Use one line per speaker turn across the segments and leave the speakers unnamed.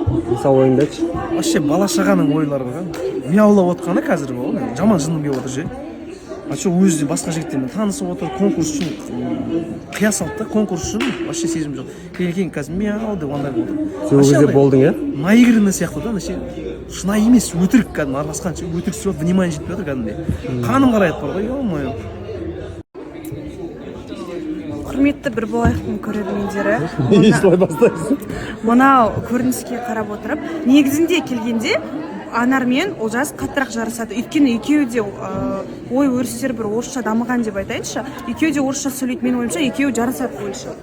Мысалы ойыңдачы.
Вообще бала шағаның ойлары бар. Мияулап отқаны қазір ол. Жаман жыным келіп отыр же. А что өзі басқа жігіттермен танысып отыр, конкурс үшін қия салды да, конкурс үшін вообще сезім жоқ. Кейін қазір мияу деп андай болды.
Сен ол кезде болдың, иә?
Наигранный сияқты да, шынайы емес, өтірік кәдімгі араласқанша, өтірік істеп внимание жетпей отыр кәдімгідей. Қаным қарайды бар ғой, ё-моё.
Құрметті бір болайықтың көрермендері.
Не солай бастайсың?
Мынау көрініске қарап отырып, негізінде келгенде Анар мен Олжас қаттырақ жарысады. Өйткені екеуі де ой өрістері бір орысша дамыған деп айтайыншы. Екеуі де орысша сөйлейді, мен ойымша екеуі жарысады бойынша.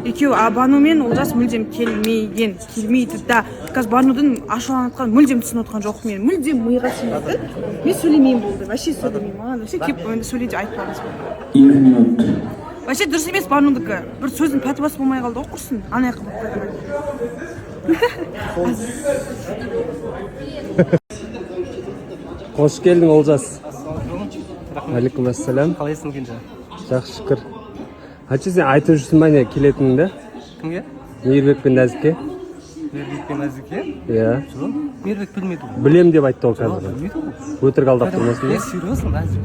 Екеуі Бану мен Олжас мүлдем келмейді да. Қазір Банудың ашуланып мүлдем түсініп отқан жоқ мен. Мүлдем миға сыймады. Мен сөйлемеймін болды. Вообще сөйлемеймін. Маған вообще кеп сөйлейді айтпаңыз.
2 минут.
Вообще дұрыс емес Банудікі. Бір сөздің пәтуасы болмай қалды ғой құрсын. Ана яқы болып қойды.
Қош келдің Олжас. Алейкум ассалам.
Қалайсың Кенже?
Жақсы шүкір. Ачы сен айтып жүрсің ба не келетініңді?
Кімге?
Мейірбек пен Нәзікке.
Мейірбек пен Нәзікке?
Иә.
Мейірбек білмейді ғой.
Білем деп айтты ол қазір.
Білмейді ғой.
Өтірік алдап тұрмасын ба?
Серьезно, Нәзік.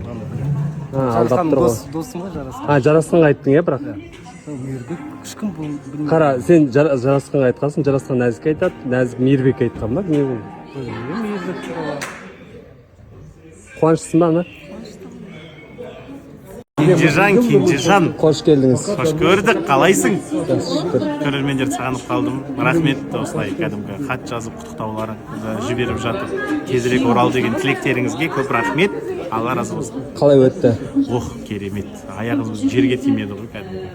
Алдап тұр ғой.
Досым ғой жарасқан.
Жарасқанға айттың иә бірақ?
Мейірбек ешкім білмейді.
Қара, сен жарасқанға айтқансың, жарасқан Нәзікке айтады, Нәзік Мейірбекке айтқан ба? Не бұл?
Мейірбек туралы.
Қуаныштысың ба ана?
Кенжежан.
Қош келдіңіз.
Қош көрдік, қалайсың?
Жақсы шүкір.
Көрермендер сағынып қалдым. Рахмет, осылай кәдімгі хат жазып құттықтауларыңызды жіберіп жатып, тезірек орал деген тілектеріңізге көп рахмет. Алла разы болсын.
Қалай өтті?
Керемет. Аяғымыз жерге тимеді ғой кәдімгі.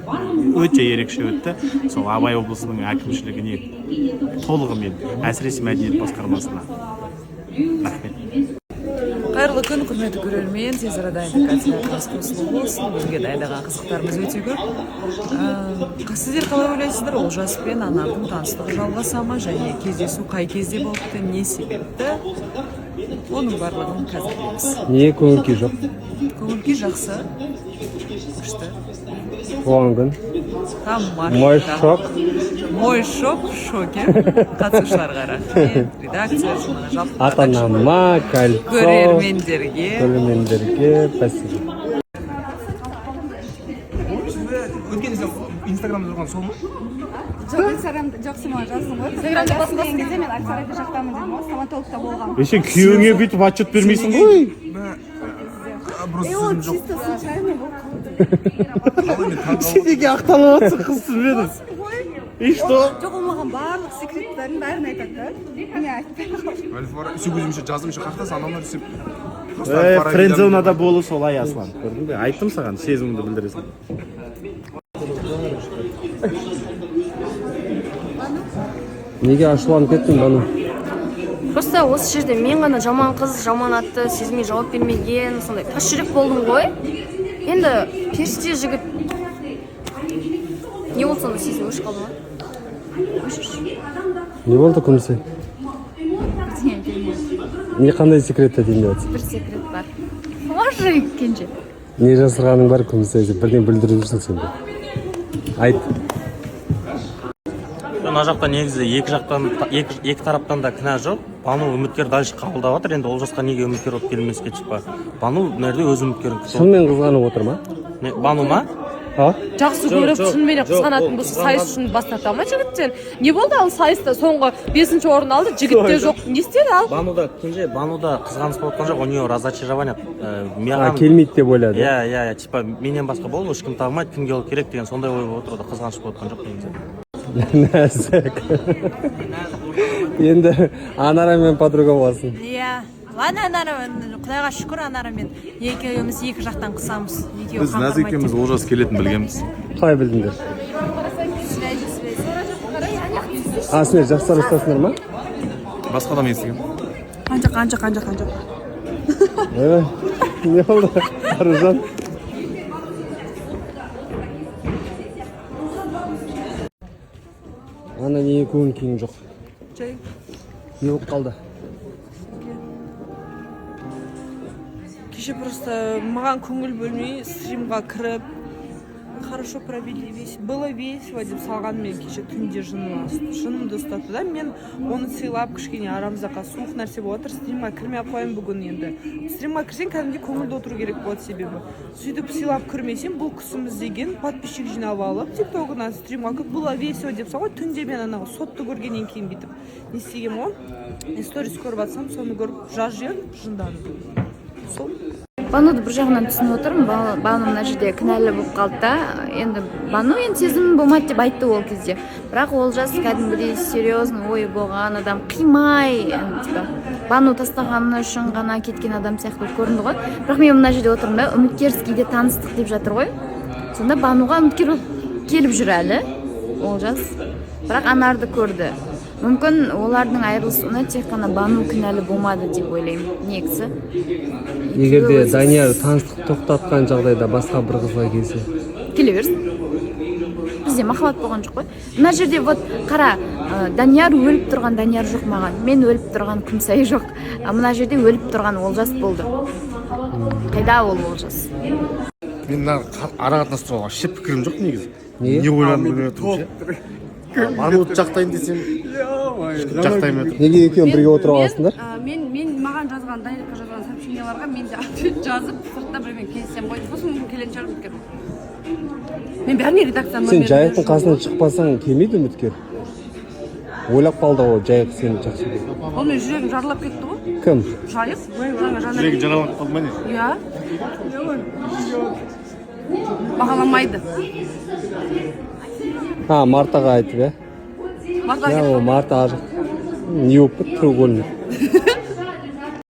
Өте ерекше өтті. Сол Абай облысының әкімшілігіне толығымен, әсіресе мәдениет басқармасына рахмет.
Қайырлы күн, құрметті көрермен, тез арада индикацияларыңыз қосылып болсын. Бізге дайындаған қызықтарымыз өте көп. Сіздер қалай ойлайсыздар? Олжас пен Анардың таныстығы жалғаса ма және кездесу қай кезде болыпты, не себепті? Оның барлығын қазір білеміз.
Не көңіл-күй жоқ?
Көңіл-күй жақсы. Күшті.
Туған күн.
Мой шок в шоке. Қатысушыларға рахмет. Редакция жұмына жалпы.
Ата-анама, кольцо. Көрермендерге спасибо.
Өткен Инстаграмда тұрған сол ма?
Жоқ, Инстаграмда жоқ, сен маған жаздың ғой. Инстаграмда басқан кезде мен Аксарайда жақтамын дедім ғой, стоматологта болғам.
Сен күйеуіңе бүйтіп отчет бермейсің ғой.
Ол чисто случайно болып қалды.
Сен неге ақталып отырсың, қыз түсінбедім. И что?
Жоқ, ол маған барлық секреттерін бәрін айтады да. Мен айтпай қалдым.
Сөз өзімше жаздым, қақтасы анамдар десеп.
Френдзонада болу солай Аслан. Көрдің бе? Айттым саған, сезіміңді білдіресің.
Неге ашуланып кеттің, Бану?
Просто осы жерде мен ғана жаман қыз, жаман атты, сезімге жауап бермеген, сондай тас жүрек болдым ғой. Енді періште жігіт не болды сонда, сезім өшіп қалды ма?
Не болды күмісі? Не қандай секретті дейін өтсің?
Бір секрет бар. Можи, Кенже.
Не жасырғаның бар күмісі? Бірден білдіріп жүрсің сен де. Айт.
Мына жақта негізі екі тараптан да кінә жоқ. Бану үміткер дальше қабылдап жатыр. Енді Олжасқа неге үміткер болып келмеске шықпа. Бану мына жерде өз үміткерін күтіп.
Шынымен қызғанып отыр ма?
Бану ма?
Жақсы көріп, шынымен қызғанатын болса сайыс үшін бас тарта ма жігіттен? Не болды ал сайыста соңғы 5-ші орын алды, жігітте жоқ. Не істеді ал?
Бануда қызғаныс болып отқан жоқ, у нее разочарование.
Келмейді деп ойлады.
Иә, типа менен басқа болды, ешкім табылмайды, кімге ол керек деген сондай ой болып отырды, қызғаныш болып отқан жоқ негізі.
Нәзік. Енді Анарамен подруга боласың.
Иә. Анарамен, Құдайға шүкір, Анарамен екеуміз екі жақтан қысамыз.
Біз Нәзікеміз Олжас келетін білгенбіз.
Қалай білдіңдер? Сендер жақсы араласасыңдар ма?
Басқа адам естіген.
Қанша.
Не болды? Аружан. Ана неге көңіл-күйің жоқ?
Жай.
Не болып қалды?
Кеше просто маған көңіл бөлмей стримға кіріп хорошо провели весь, было весело деп салған мен кеше түнде жынымды ұстатты да, мен оны сыйлап кішкене арамзақа суық нәрсе болып жатыр, стримға кірмей ақ қояйын бүгін. Енді стримға кірсең кәдімгідей көңілді отыру керек болады, себебі сөйтіп сыйлап кірмесем бұл кісіміз деген подписчик жинап алып тиктогынан стримға кіріп было весело деп салған. Түнде мен анау сотты көргеннен кейін бүйтіп не істегенмін ғой, сторис көріп жатсам соны көріп жаз жіберіп жынданып. Сол
Бануды бір жағынан түсініп отырмын. Бану мына жерде кінәлі болып қалды да. Енді Бану енді сезім болмады деп айтты ол кезде. Бірақ Олжас кәдімгідей серьезный ой болған адам, қимай, Бану тастағаны үшін ғана кеткен адам сияқты көрінді ғой. Бірақ мен мына жерде отырмын да, үміткерскийде таныстық деп жатыр ғой. Сонда Бануға үміткер келіп жүр әлі Олжас. Бірақ Анарды көрді. Мүмкін олардың айырылысуына тек қана Бану кінәлі болмады деп ойлаймын, негізі.
Егер де Данияр таныстық тоқтатқан жағдайда басқа бір қызға келсе,
келе берсін. Бізде махаббат болған жоқ қой. Мына жерде вот қара, Данияр өліп тұрған Данияр жоқ маған. Мен өліп тұрған Күмсай жоқ. Мына жерде өліп тұрған Олжас болды. Қайда ол Олжас?
Мен ара қатынас туралы вообще пікірім жоқ негізі.
Не
ойланып жүрмін ше. Бануды жақтайын десем, жақтаймын.
Неге екеуің бірге отырып аласыңдар?
Мен маған жазған, дайректқа жазған сообщенияларға мен де ответ жазып, сыртта біреумен келісем ғой. Сосын мүмкін келетін шығар үміткер. Мен бәріне редакцияны
Сен Жайықтың қасынан шықпасаң келмейді үміткер. Ойлап қалды ғой Жайық сені жақсы көреді.
Ол мен жүрегім жарылып кетті ғой.
Кім?
Жайық.
Жүрегі жараланып қалды ма не?
Иә. Бағаламайды.
Мартаға айтып,
Марта
Марта ажық. Не болып тұр, треугольник.